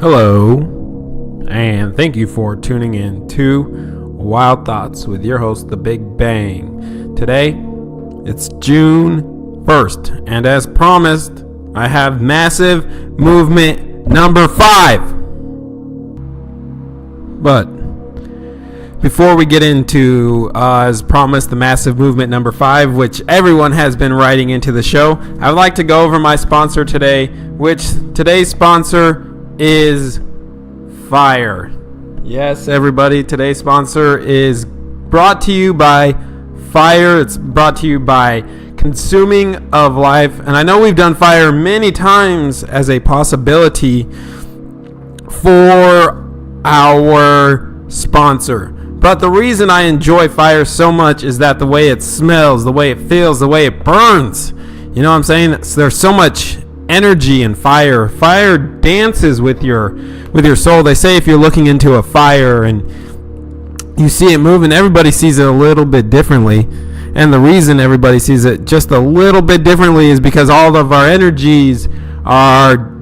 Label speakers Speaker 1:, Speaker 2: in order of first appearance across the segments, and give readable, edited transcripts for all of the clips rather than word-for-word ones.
Speaker 1: Hello, and thank you for tuning in to Wild Thoughts with your host, The Big Bang. Today, it's June 1st, and as promised, I have massive movement number 5. But before we get into, as promised, the massive movement number 5, which everyone has been writing into the show, I would like to go over my sponsor today, which today's sponsor is Fire. Yes, everybody, today's sponsor is brought to you by Fire. It's brought to you by Consuming of Life. And I know we've done Fire many times as a possibility for our sponsor. But the reason I enjoy Fire so much is that the way it smells, the way it feels, the way it burns. You know what I'm saying? There's so much energy in fire. Fire dances with your soul. They say if you're looking into a fire and you see it moving, everybody sees it a little bit differently. And the reason everybody sees it just a little bit differently is because all of our energies are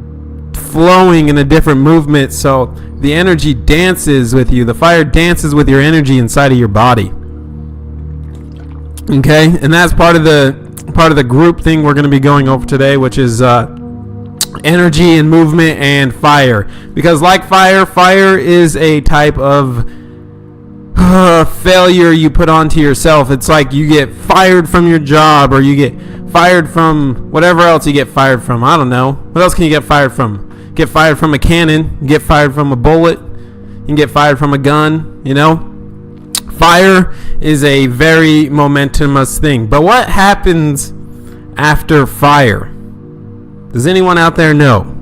Speaker 1: flowing in a different movement. So the energy dances with you. The fire dances with your energy inside of your body. Okay, and that's part of the group thing we're going to be going over today, which is energy and movement and fire. Because like fire is a type of failure you put onto yourself. It's like you get fired from your job, or you get fired from whatever else you get fired from. I don't know. What else can you get fired from? Get fired from a cannon. You get fired from a bullet. You can get fired from a gun, you know? Fire is a very momentous thing. But what happens after fire? Does anyone out there know?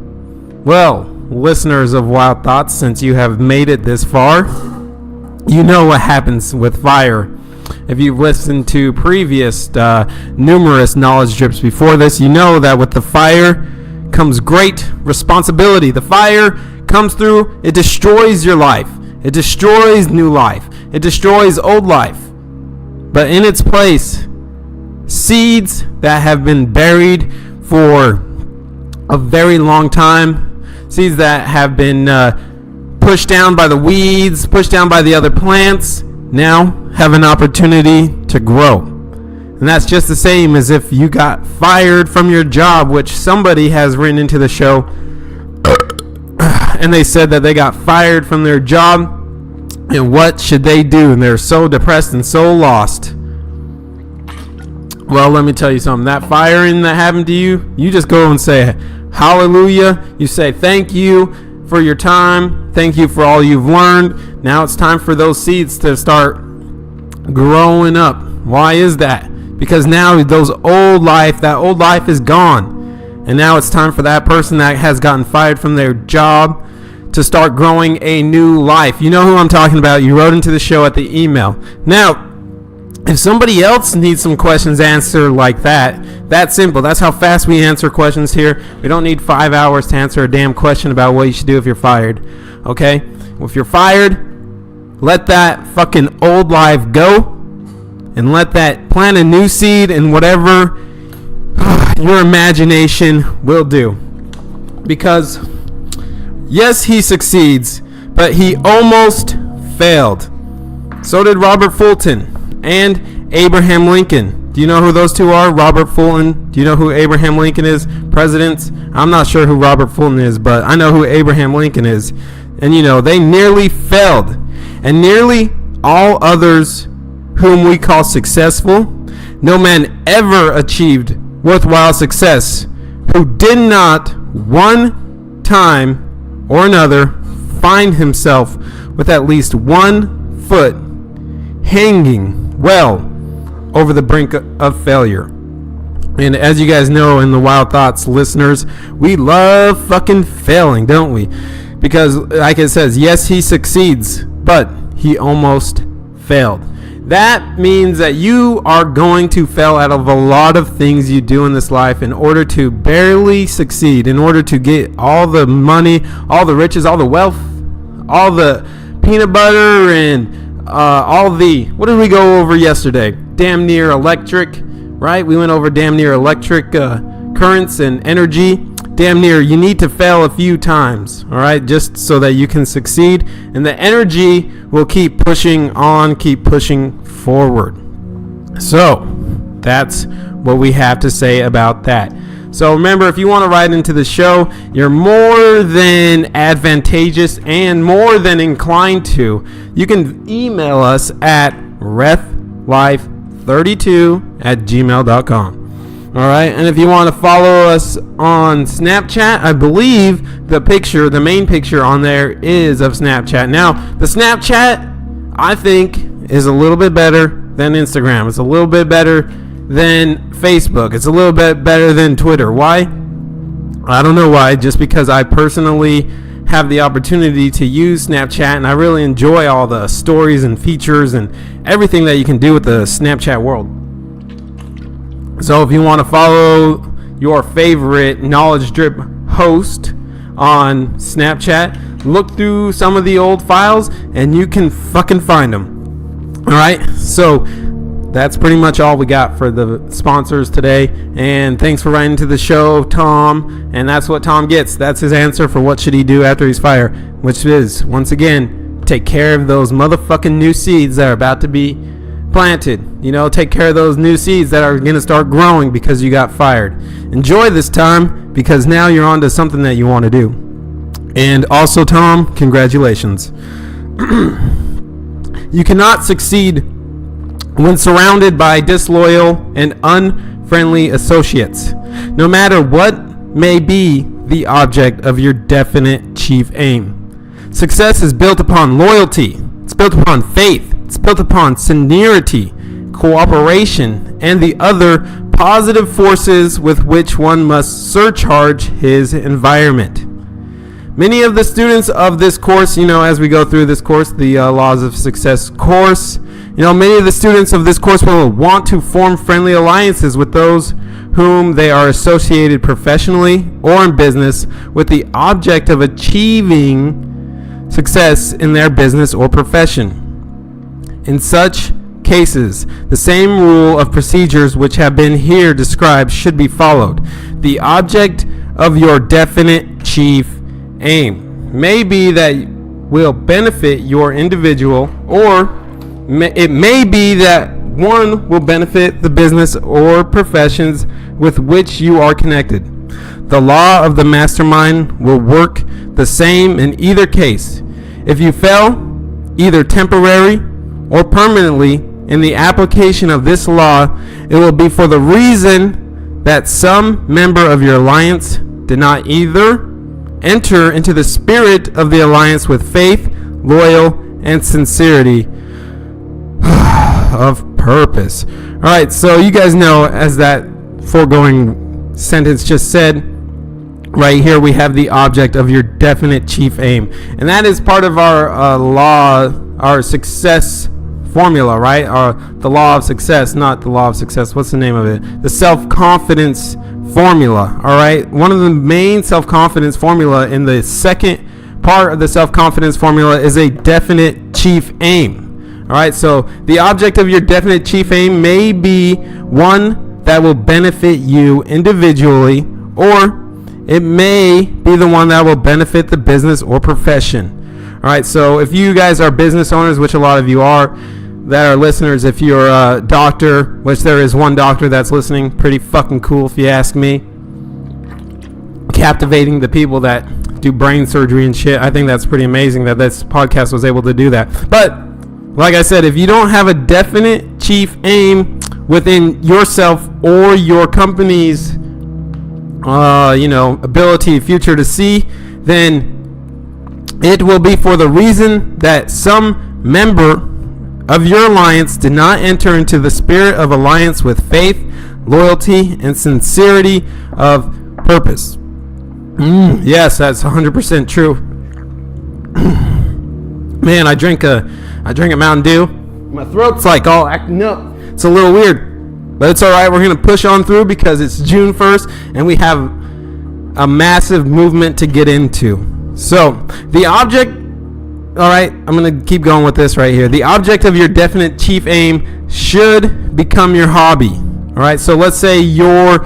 Speaker 1: Well, listeners of Wild Thoughts, since you have made it this far, you know what happens with fire. If you've listened to previous numerous knowledge drips before this, you know that with the fire comes great responsibility. The fire comes through, it destroys your life. It destroys new life. It destroys old life. But in its place, seeds that have been buried for a very long time, seeds that have been pushed down by the weeds, pushed down by the other plants, now have an opportunity to grow. And that's just the same as if you got fired from your job, which somebody has written into the show, and they said that they got fired from their job, and what should they do? And they're so depressed and so lost. Well, let me tell you something. That firing that happened to you, you just go and say hallelujah. You say thank you for your time. Thank you for all you've learned. Now it's time for those seeds to start growing up. Why is that? Because now that old life is gone. And now it's time for that person that has gotten fired from their job to start growing a new life. You know who I'm talking about. You wrote into the show at the email. Now, if somebody else needs some questions answered like that, that's simple. That's how fast we answer questions here. We don't need 5 hours to answer a damn question about what you should do if you're fired. Okay? Well, if you're fired, let that fucking old life go, and let that plant a new seed in whatever your imagination will do. Because yes, he succeeds, but he almost failed. So did Robert Fulton and Abraham Lincoln. Do you know who those two are? Robert Fulton. Do you know who Abraham Lincoln is? Presidents. I'm not sure who Robert Fulton is, but I know who Abraham Lincoln is. And you know, they nearly failed. And nearly all others whom we call successful, no man ever achieved worthwhile success who did not one time or another find himself with at least 1 foot hanging well over the brink of failure. And as you guys know, in the Wild Thoughts listeners, we love fucking failing, don't we? Because like it says, yes, he succeeds, but he almost failed. That means that you are going to fail out of a lot of things you do in this life in order to barely succeed, in order to get all the money, all the riches, all the wealth, all the peanut butter, and all the, what did we go over yesterday? Damn near electric, right? We went over damn near electric currents and energy. damn near, you need to fail a few times, all right, just so that you can succeed, and the energy will keep pushing on, keep pushing forward. So that's what we have to say about that. So remember, if you want to write into the show, you're more than advantageous and more than inclined to. You can email us at reflife32@gmail.com. All right, and if you want to follow us on Snapchat, I believe the main picture on there is of Snapchat. Now, the Snapchat, I think, is a little bit better than Instagram. It's a little bit better than Facebook. It's a little bit better than Twitter. Why? I don't know why. Just because I personally have the opportunity to use Snapchat, and I really enjoy all the stories and features and everything that you can do with the Snapchat world. So if you want to follow your favorite Knowledge Drip host on Snapchat, look through some of the old files and you can fucking find them. All right, so that's pretty much all we got for the sponsors today. And thanks for writing to the show, Tom. And that's what Tom gets. That's his answer for what should he do after he's fired, which is, once again, take care of those motherfucking new seeds that are about to be planted. You know, take care of those new seeds that are going to start growing because you got fired. Enjoy this time, because now you're on to something that you want to do. And also, Tom, congratulations. You cannot succeed when surrounded by disloyal and unfriendly associates, no matter what may be the object of your definite chief aim. Success is built upon loyalty. It's built upon faith. It's built upon sincerity, cooperation, and the other positive forces with which one must surcharge his environment. Many of the students of this course, as we go through this course, the Laws of Success course, many of the students of this course will want to form friendly alliances with those whom they are associated professionally or in business with the object of achieving success in their business or profession. In such cases, the same rule of procedures which have been here described should be followed. The object of your definite chief aim may be that will benefit your individual, or it may be that one will benefit the business or professions with which you are connected. The law of the mastermind will work the same in either case. If you fail, either temporary or permanently, in the application of this law, it will be for the reason that some member of your alliance did not either enter into the spirit of the alliance with faith, loyal, and sincerity of purpose. All right, so you guys know, as that foregoing sentence just said, right here we have the object of your definite chief aim, and that is part of our our success formula, right? The law of success, not the law of success. What's the name of it? The self-confidence formula. All right. One of the main self-confidence formula in the second part of the self-confidence formula is a definite chief aim. All right. So the object of your definite chief aim may be one that will benefit you individually, or it may be the one that will benefit the business or profession. All right. So if you guys are business owners, which a lot of you are, that are listeners, if you're a doctor, which there is one doctor that's listening, pretty fucking cool if you ask me, captivating the people that do brain surgery and shit. I think that's pretty amazing that this podcast was able to do that. But like I said, if you don't have a definite chief aim within yourself or your company's ability, future to see, then it will be for the reason that some member of your alliance did not enter into the spirit of alliance with faith, loyalty, and sincerity of purpose. Yes, that's 100% true. Man, I drink a Mountain Dew. My throat's like all acting up. It's a little weird, but it's all right. We're gonna push on through because it's June 1st, and we have a massive movement to get into. So the object. All right, I'm going to keep going with this right here. The object of your definite chief aim should become your hobby. All right, so let's say your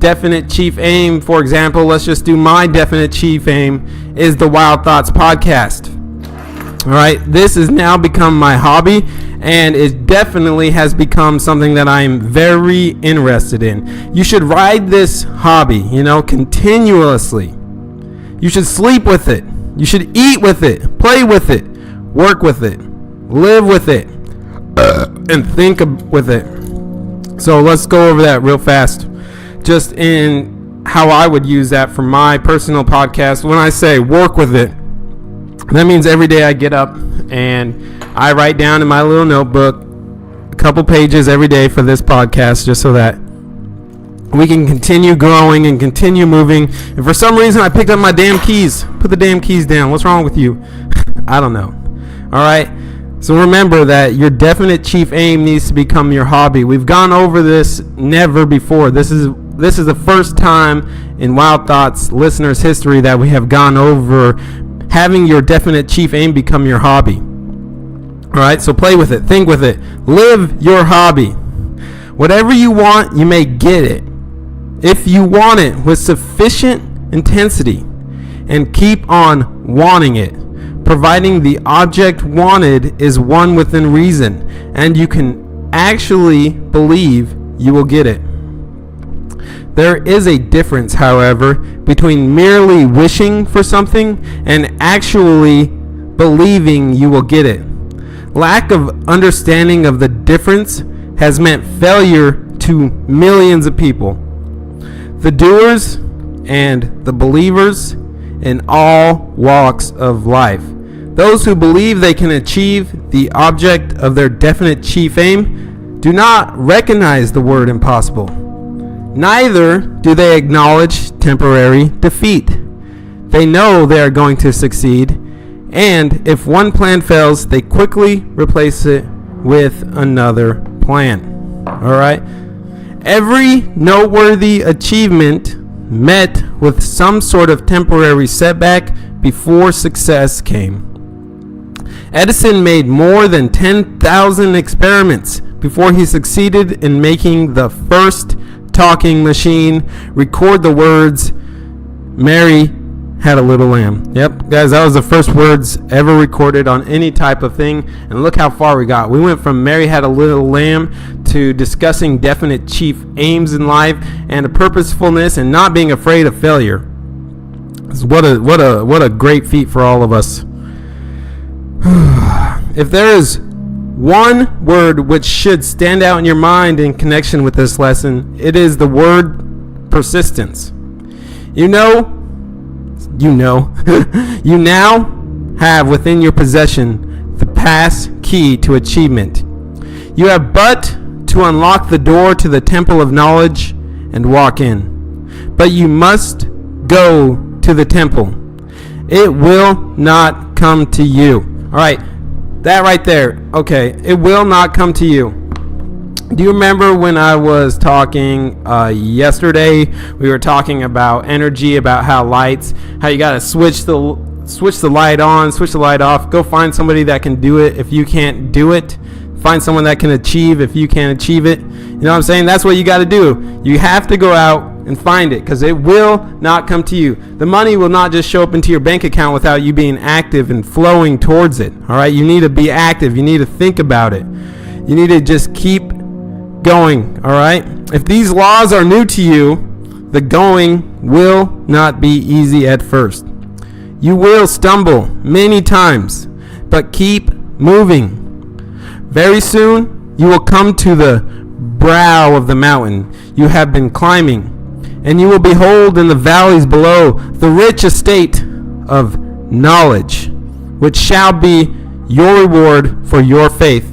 Speaker 1: definite chief aim, for example, let's just do my definite chief aim, is the Wild Thoughts podcast. All right, this has now become my hobby, and it definitely has become something that I'm very interested in. You should ride this hobby, continuously. You should sleep with it. You should eat with it, play with it, work with it, live with it, and think with it. So let's go over that real fast, just in how I would use that for my personal podcast. When I say work with it, that means every day I get up and I write down in my little notebook a couple pages every day for this podcast, just so that we can continue growing and continue moving. And for some reason, I picked up my damn keys. Put the damn keys down. What's wrong with you? I don't know. All right. So remember that your definite chief aim needs to become your hobby. We've gone over this never before. This is the first time in Wild Thoughts listeners' history that we have gone over having your definite chief aim become your hobby. All right, so play with it, think with it, live your hobby. Whatever you want, you may get it if you want it with sufficient intensity and keep on wanting it, providing the object wanted is one within reason and you can actually believe you will get it. There is a difference, however, between merely wishing for something and actually believing you will get it. Lack of understanding of the difference has meant failure to millions of people. The doers and the believers in all walks of life. Those who believe they can achieve the object of their definite chief aim do not recognize the word impossible. Neither do they acknowledge temporary defeat. They know they are going to succeed, and if one plan fails, they quickly replace it with another plan. All right? Every noteworthy achievement met with some sort of temporary setback before success came. Edison made more than 10,000 experiments before he succeeded in making the first talking machine record the words, "Mary had a little lamb." Yep, guys, that was the first words ever recorded on any type of thing, and look how far we got. We went from "Mary had a little lamb" to discussing definite chief aims in life and a purposefulness and not being afraid of failure. What a great feat for all of us. If there is one word which should stand out in your mind in connection with this lesson, it is the word persistence. You now have within your possession the pass key to achievement. You have but to unlock the door to the temple of knowledge and walk in. But you must go to the temple. It will not come to you. All right, that right there. Okay, it will not come to you. Do you remember when I was talking yesterday? We were talking about energy, about how you got to switch the light on, switch the light off. Go find somebody that can do it if you can't do it. Find someone that can achieve if you can't achieve it. You know what I'm saying? That's what you got to do. You have to go out and find it, because it will not come to you. The money will not just show up into your bank account without you being active and flowing towards it. All right, you need to be active. You need to think about it. You need to just keep going. All right, if these laws are new to you, the going will not be easy at first. You will stumble many times, but keep moving. Very soon you will come to the brow of the mountain you have been climbing, and you will behold in the valleys below the rich estate of knowledge, which shall be your reward for your faith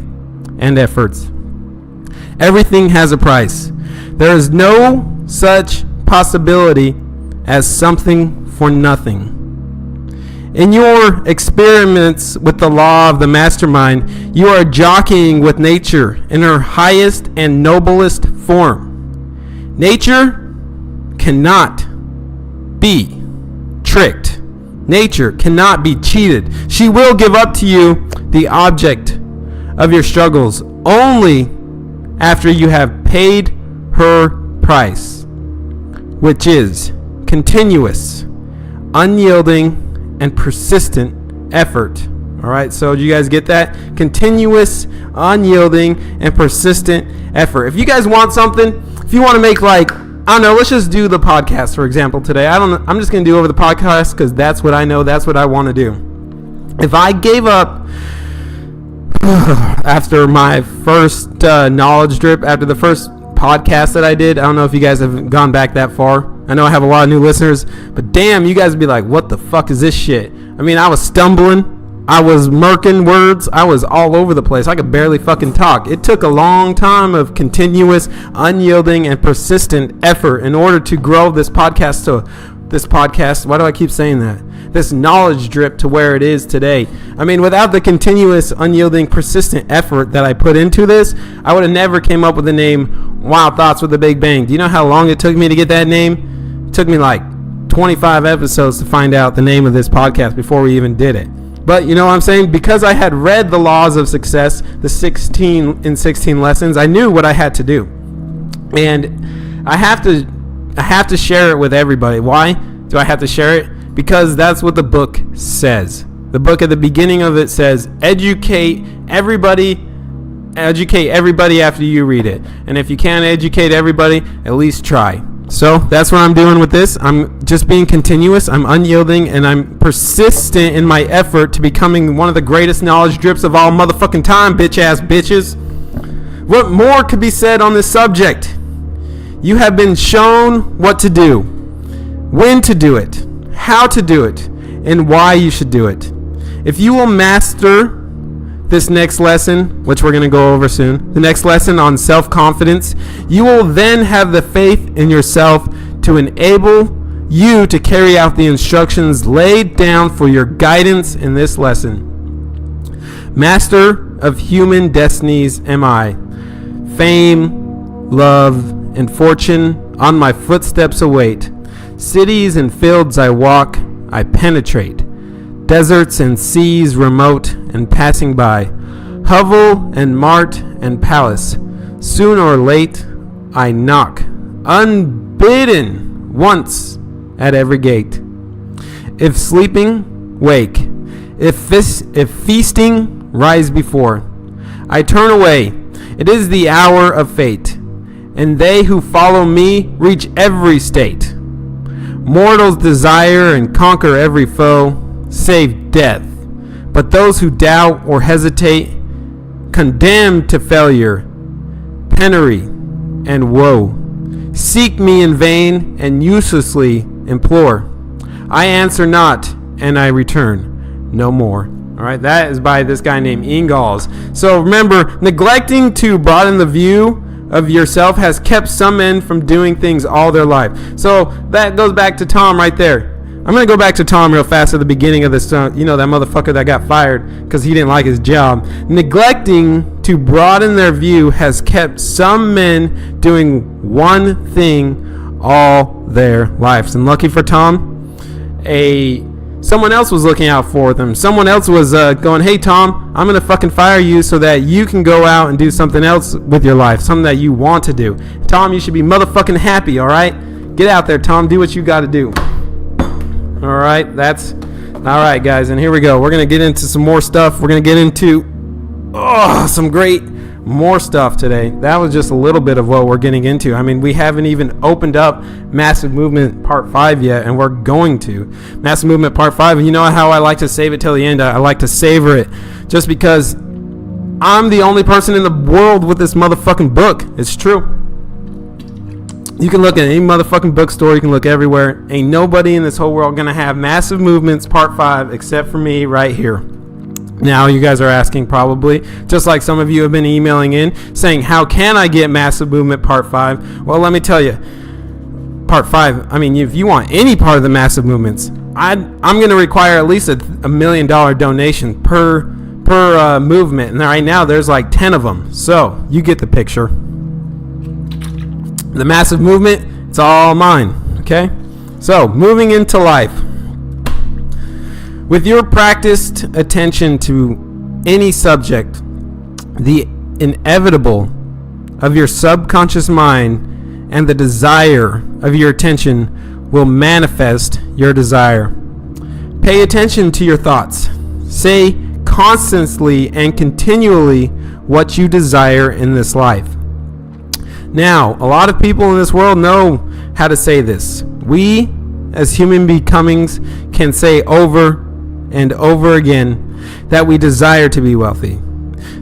Speaker 1: and efforts. Everything has a price. There is no such possibility as something for nothing. In your experiments with the law of the mastermind, you are jockeying with nature in her highest and noblest form. Nature cannot be tricked. Nature cannot be cheated. She will give up to you the object of your struggles only after you have paid her price. which is continuous, unyielding, and persistent effort. All right, so do you guys get that? Continuous, unyielding, and persistent effort. If you guys want something, if you want to make I don't know, let's just do the podcast, for example, today. I'm just going to do over the podcast because that's what I know, that's what I want to do. If I gave up after my first knowledge drip, after the first podcast that I did, I don't know if you guys have gone back that far. I know I have a lot of new listeners, but damn, you guys would be like, what the fuck is this shit? I mean, I was stumbling. I was murking words. I was all over the place. I could barely fucking talk. It took a long time of continuous, unyielding, and persistent effort in order to grow this podcast why do I keep saying that? This knowledge drip to where it is today. I mean, without the continuous, unyielding, persistent effort that I put into this, I would have never came up with the name Wild Thoughts with a Big Bang. Do you know how long it took me to get that name? It took me like 25 episodes to find out the name of this podcast before we even did it. But you know what I'm saying? Because I had read the laws of success, the 16 lessons, I knew what I had to do. And I have to share it with everybody. Why do I have to share it? Because that's what the book says. The book at the beginning of it says, educate everybody after you read it. And if you can't educate everybody, at least try. So that's what I'm doing with this. I'm just being continuous, I'm unyielding, and I'm persistent in my effort to becoming one of the greatest knowledge drips of all motherfucking time, bitch ass bitches. What more could be said on this subject? You have been shown what to do, when to do it, how to do it, and why you should do it. If you will master this next lesson, which we're going to go over soon, the next lesson on self-confidence, you will then have the faith in yourself to enable you to carry out the instructions laid down for your guidance in this lesson. Master of human destinies am I. Fame, love, and fortune on my footsteps await. Cities and fields I walk, I penetrate. Deserts and seas remote and passing by, hovel and mart and palace, soon or late I knock, unbidden once at every gate. If sleeping, wake, if feasting, rise before. I turn away, it is the hour of fate, and they who follow me reach every state. Mortals desire and conquer every foe, save death, but those who doubt or hesitate, condemned to failure, penury, and woe, seek me in vain and uselessly implore. I answer not, and I return no more. All right, that is by this guy named Ingalls. So remember, neglecting to broaden the view of yourself has kept some men from doing things all their life. So that goes back to Tom right there. I'm going to go back to Tom real fast at the beginning of this. That motherfucker that got fired because he didn't like his job. Neglecting to broaden their view has kept some men doing one thing all their lives. And lucky for Tom, someone else was looking out for them. Someone else was going, hey, Tom, I'm going to fucking fire you so that you can go out and do something else with your life, something that you want to do. Tom, you should be motherfucking happy, all right? Get out there, Tom. Do what you got to do. All right, guys, and here we go. We're going to get into some more stuff. We're going to get into some great more stuff today. That was just a little bit of what we're getting into. I mean, we haven't even opened up Massive Movement Part 5 yet, and we're going to. Massive Movement Part 5, and you know how I like to save it till the end? I like to savor it just because I'm the only person in the world with this motherfucking book. It's true. You can look at any motherfucking bookstore. You can look everywhere. Ain't nobody in this whole world going to have Massive Movements Part 5 except for me right here. Now, you guys are asking probably, just like some of you have been emailing in, saying, how can I get Massive Movement Part 5? Well, let me tell you. Part 5, I mean, if you want any part of the Massive Movements, I'm going to require at least $1 million donation per movement. And right now, there's like 10 of them. So, you get the picture. The Massive Movement, it's all mine, okay? So, moving into life. With your practiced attention to any subject, the inevitable of your subconscious mind and the desire of your attention will manifest your desire. Pay attention to your thoughts. Say constantly and continually what you desire in this life. Now, a lot of people in this world know how to say this. We, as human becomings, can say over and over again that we desire to be wealthy,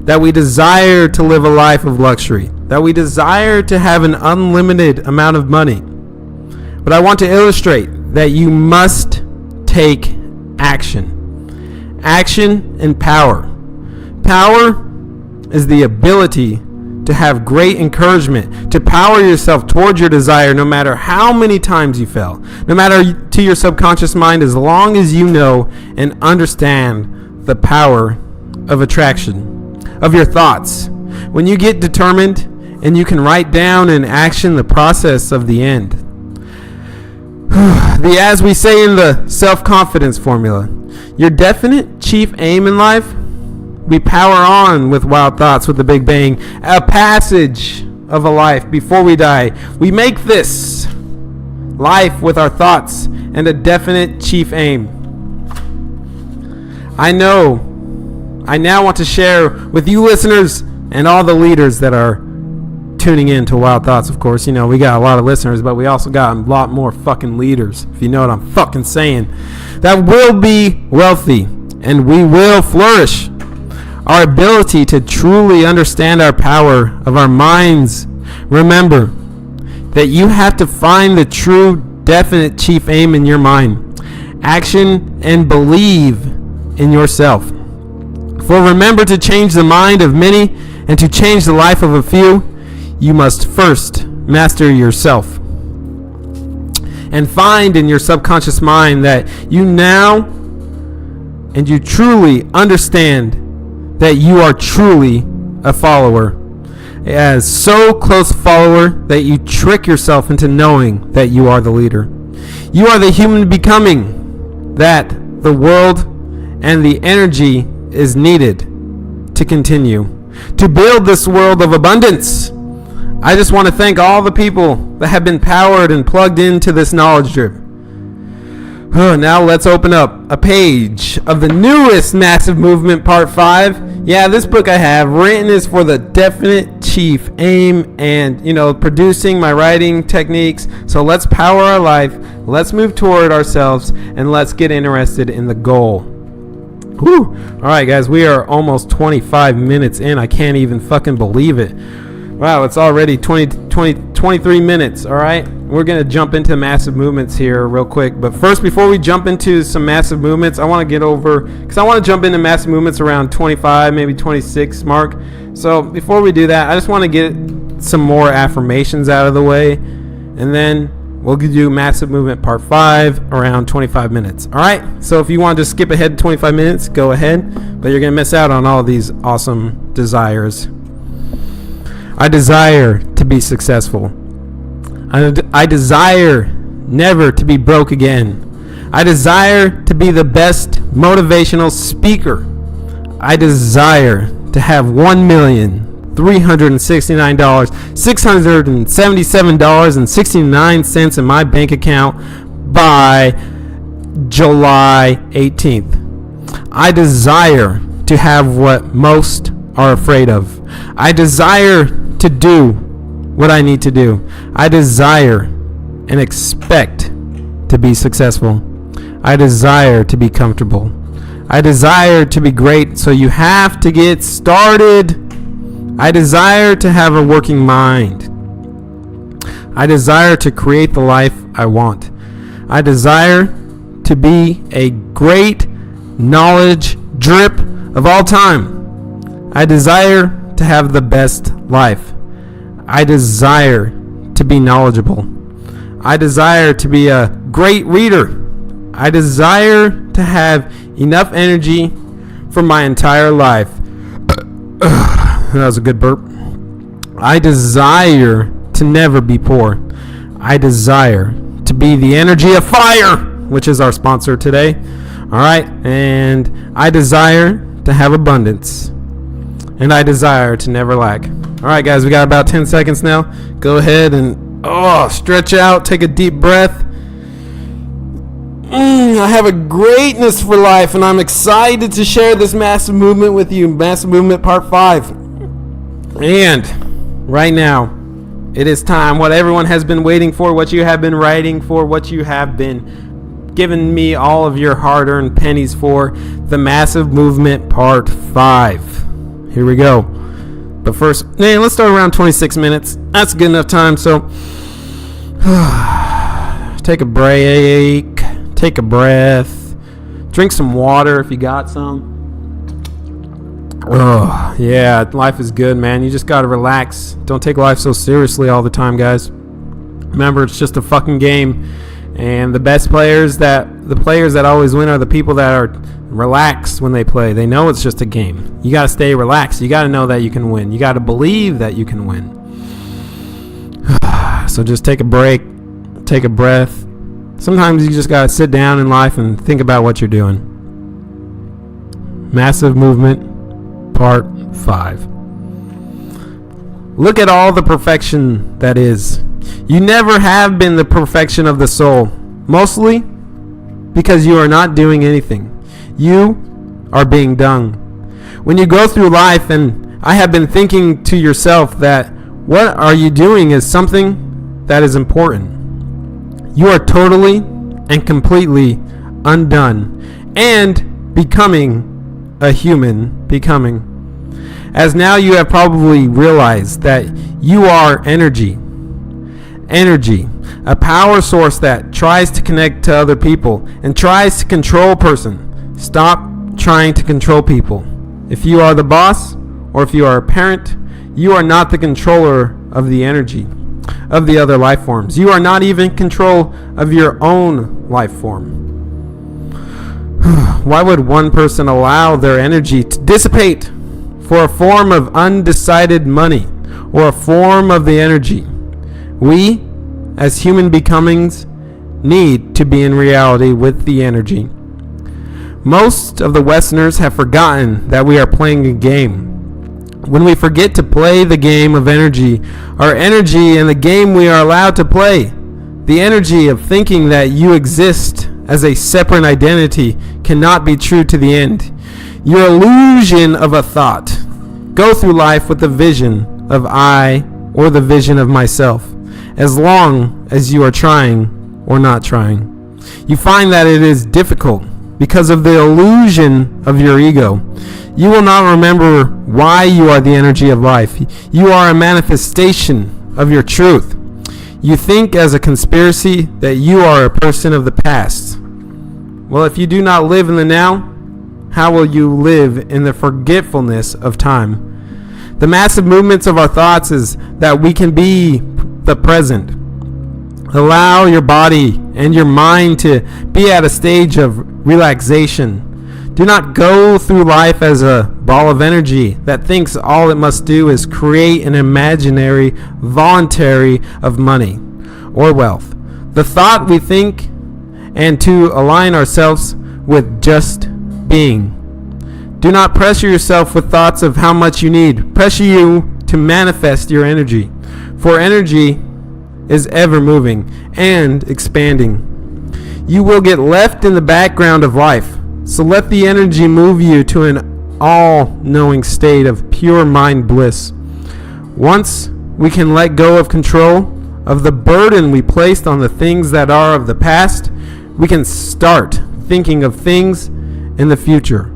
Speaker 1: that we desire to live a life of luxury, that we desire to have an unlimited amount of money. But I want to illustrate that you must take action. Action and power. Power is the ability to have great encouragement, to power yourself towards your desire no matter how many times you fail, no matter to your subconscious mind, as long as you know and understand the power of attraction, of your thoughts. When you get determined and you can write down in action the process of the end. As we say in the self-confidence formula, your definite chief aim in life, we power on with wild thoughts with the Big Bang, a passage of a life before we die. We make this life with our thoughts and a definite chief aim. I now want to share with you listeners and all the leaders that are tuning in to Wild Thoughts, of course. You know, we got a lot of listeners, but we also got a lot more fucking leaders, if you know what I'm fucking saying, that will be wealthy and we will flourish. Our ability to truly understand our power of our minds. Remember that you have to find the true, definite chief aim in your mind. Action and believe in yourself. For remember, to change the mind of many and to change the life of a few, you must first master yourself. And find in your subconscious mind that you now and you truly understand that you are truly a follower. As so close follower that you trick yourself into knowing that you are the leader. You are the human becoming that the world and the energy is needed to continue to build this world of abundance. I just want to thank all the people that have been powered and plugged into this knowledge drip. Now let's open up a page of the newest Massive Movement Part 5. Yeah, this book I have written is for the definite chief aim and, producing my writing techniques. So let's power our life. Let's move toward ourselves and let's get interested in the goal. Whew. All right, guys, we are almost 25 minutes in. I can't even fucking believe it. Wow, it's already 23 minutes. All right, we're going to jump into massive movements here real quick. But first, before we jump into some massive movements, I want to get over, because I want to jump into massive movements around 25, maybe 26 mark. So before we do that, I just want to get some more affirmations out of the way. And then we'll do massive movement part 5 around 25 minutes. All right, so if you want to just skip ahead to 25 minutes, go ahead. But you're going to miss out on all these awesome desires. I desire to be successful. I desire never to be broke again. I desire to be the best motivational speaker. I desire to have $1,369,677.69 in my bank account by July 18th. I desire to have what most are afraid of. I desire to do what I need to do. I desire and expect to be successful. I desire to be comfortable. I desire to be great, so you have to get started. I desire to have a working mind. I desire to create the life I want. I desire to be a great knowledge drip of all time. I desire to have the best life. I desire to be knowledgeable. I desire to be a great reader. I desire to have enough energy for my entire life. That was a good burp. I desire to never be poor. I desire to be the energy of fire, which is our sponsor today. All right, and I desire to have abundance. And I desire to never lack. All right, guys, we got about 10 seconds now. Go ahead and Oh, stretch out, take a deep breath. I have a greatness for life, and I'm excited to share this massive movement with you. Massive movement part 5. And right now, it is time. What everyone has been waiting for, what you have been writing for, what you have been giving me all of your hard-earned pennies for. The massive movement part 5. Here we go. But first, let's start around 26 minutes. That's good enough time. So take a break. Take a breath. Drink some water if you got some. Oh, yeah, life is good, man. You just gotta relax. Don't take life so seriously all the time, guys. Remember, it's just a fucking game. And the players that always win are the people that are relaxed when they play. They know it's just a game. You gotta stay relaxed. You gotta know that you can win. You gotta believe that you can win. So just take a break. Take a breath. Sometimes you just gotta sit down in life and think about what you're doing. Massive movement. Part 5. Look at all the perfection that is. You never have been the perfection of the soul. Mostly because you are not doing anything. You are being done. When you go through life, and I have been thinking to yourself that what are you doing is something that is important. You are totally and completely undone and becoming a human. As now you have probably realized that you are energy, a power source that tries to connect to other people and tries to control a person. Stop trying to control people. If you are the boss or if you are a parent, you are not the controller of the energy of the other life forms. You are not even in control of your own life form. Why would one person allow their energy to dissipate for a form of undecided money or a form of the energy? We, as human becomings, need to be in reality with the energy. Most of the Westerners have forgotten that we are playing a game. When we forget to play the game of energy, our energy and the game we are allowed to play, the energy of thinking that you exist as a separate identity cannot be true to the end. Your illusion of a thought. Go through life with the vision of I or the vision of myself, as long as you are trying or not trying. You find that it is difficult because of the illusion of your ego. You will not remember why you are the energy of life. You are a manifestation of your truth. You think as a conspiracy that you are a person of the past. Well, if you do not live in the now, how will you live in the forgetfulness of time? The massive movements of our thoughts is that we can be the present. Allow your body and your mind to be at a stage of relaxation. Do not go through life as a ball of energy that thinks all it must do is create an imaginary voluntary of money or wealth. The thought we think and to align ourselves with just being. Do not pressure yourself with thoughts of how much you need. Pressure you to manifest your energy. For energy is ever moving and expanding. You will get left in the background of life. So let the energy move you to an all-knowing state of pure mind bliss. Once we can let go of control of the burden we placed on the things that are of the past, we can start thinking of things in the future.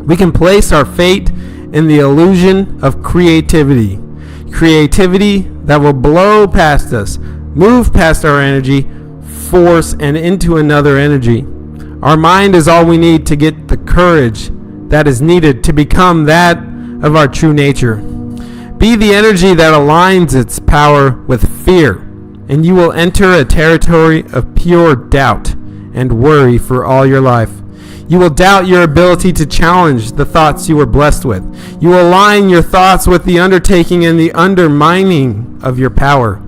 Speaker 1: We can place our fate in the illusion of creativity. Creativity that will blow past us, move past our energy, force, and into another energy. Our mind is all we need to get the courage that is needed to become that of our true nature. Be the energy that aligns its power with fear, and you will enter a territory of pure doubt and worry for all your life. You will doubt your ability to challenge the thoughts you were blessed with. You will align your thoughts with the undertaking and the undermining of your power.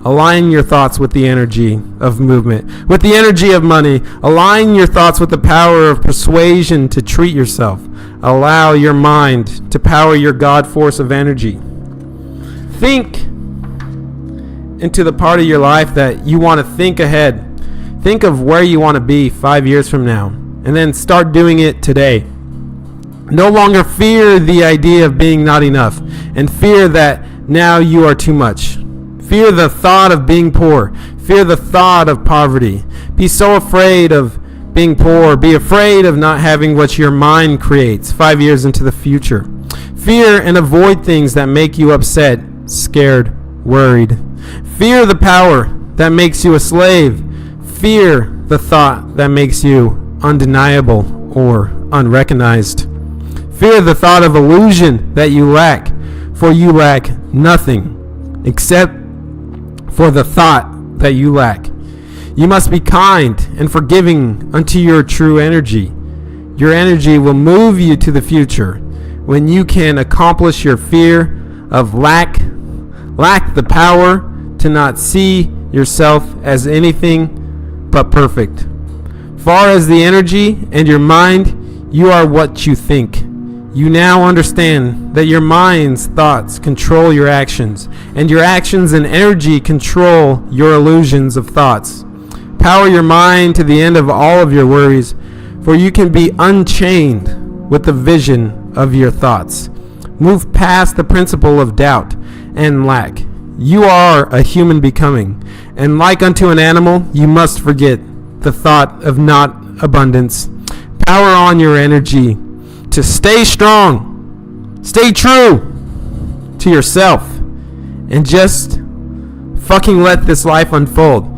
Speaker 1: Align your thoughts with the energy of movement, with the energy of money. Align your thoughts with the power of persuasion to treat yourself. Allow your mind to power your God force of energy. Think into the part of your life that you want to think ahead. Think of where you want to be 5 years from now, and then start doing it today. No longer fear the idea of being not enough, and fear that now you are too much. Fear the thought of being poor. Fear the thought of poverty. Be so afraid of being poor. Be afraid of not having what your mind creates 5 years into the future. Fear and avoid things that make you upset, scared, worried. Fear the power that makes you a slave. Fear the thought that makes you undeniable or unrecognized. Fear the thought of illusion that you lack, for you lack nothing except for the thought that you lack. You must be kind and forgiving unto your true energy. Your energy will move you to the future when you can accomplish your fear of lack the power to not see yourself as anything but perfect. Far as the energy and your mind, you are what you think. You now understand that your mind's thoughts control your actions, and your actions and energy control your illusions of thoughts. Power your mind to the end of all of your worries, for you can be unchained with the vision of your thoughts. Move past the principle of doubt and lack. You are a human becoming, and like unto an animal, you must forget the thought of not abundance. Power on your energy to stay strong, stay true to yourself, and just fucking let this life unfold.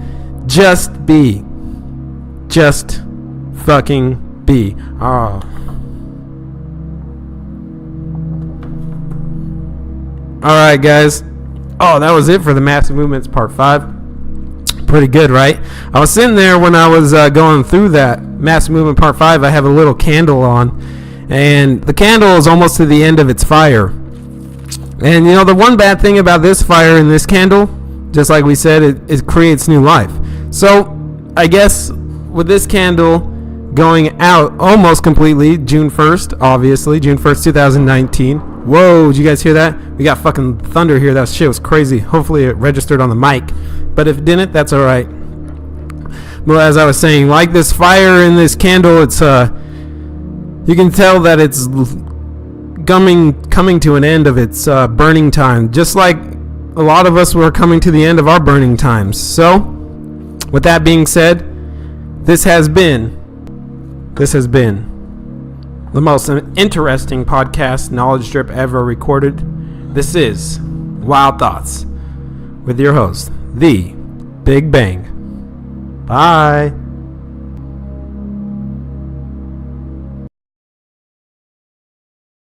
Speaker 1: Just be. Just fucking be. Oh. Alright, guys. Oh, that was it for the Massive Movements Part 5. Pretty good, right? I was sitting there when I was going through that Massive Movement Part 5. I have a little candle on, and the candle is almost to the end of its fire. And you know, the one bad thing about this fire and this candle, just like we said, it creates new life. So I guess with this candle going out almost completely, June 1st, obviously, June 1st, 2019. Whoa, did you guys hear that? We got fucking thunder here. That shit was crazy. Hopefully it registered on the mic. But if it didn't, that's alright. But as I was saying, like this fire in this candle, it's you can tell that it's coming to an end of its burning time, just like a lot of us were coming to the end of our burning times. So with that being said, this has been the most interesting podcast knowledge drip ever recorded. This is Wild Thoughts with your host, The Big Bang. Bye.